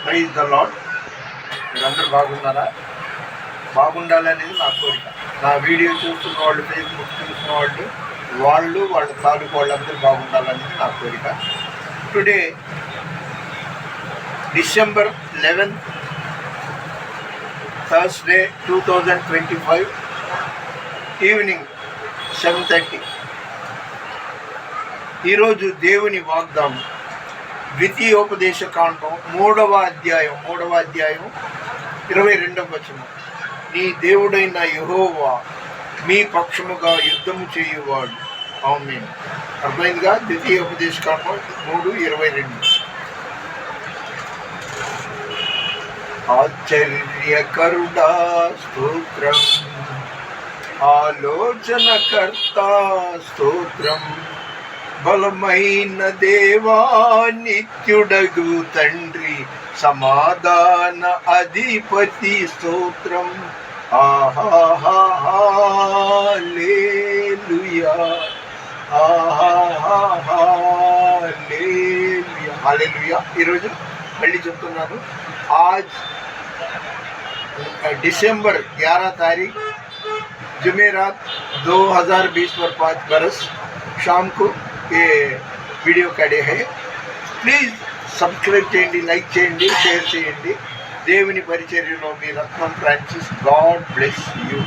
Praise the lord. మీరందరూ బాగున్నారా? బాగుండాలనేది నా కోరిక. నా వీడియో చూస్తున్న వాళ్ళు, ఫేస్బుక్ చూస్తున్న వాళ్ళు వాళ్ళ తాలూకు వాళ్ళందరూ బాగుండాలనేది నా కోరిక. Today December 11th, Thursday 2025, evening 7:30. ఈరోజు దేవుని వాగ్దానం ద్వితీయోపదేశ కాండం 3వ అధ్యాయం 22వ వచనం. నీ దేవుడైన యెహోవా మీ పక్షముగా యుద్ధము చేయువాడు. ఆమేన్. అర్థమైందిగా? ద్వితీయోపదేశ కాండం 3:22. ఆశ్చర్యకరుడా స్తోత్రం, ఆలోచనకర్త స్తోత్రం, బలమైన దేవా నిత్యుడగు తండ్రి, సమాధాన అధిపతి స్తోత్రం. హల్లెలూయా, హల్లెలూయా. ఈరోజు మళ్ళీ చెప్తున్నాను. आज दिसंबर 11 तारीख जुमेरात 2020 पर 5 बरस शाम को ये वीडियो कड़े है. प्लीज़ सब्सक्राइब చేయండి, లైక్ చేయండి, షేర్ చేయండి. దేవుని పరిచర్యలో మీ రత్నం ఫ్రాన్సిస్. God bless you.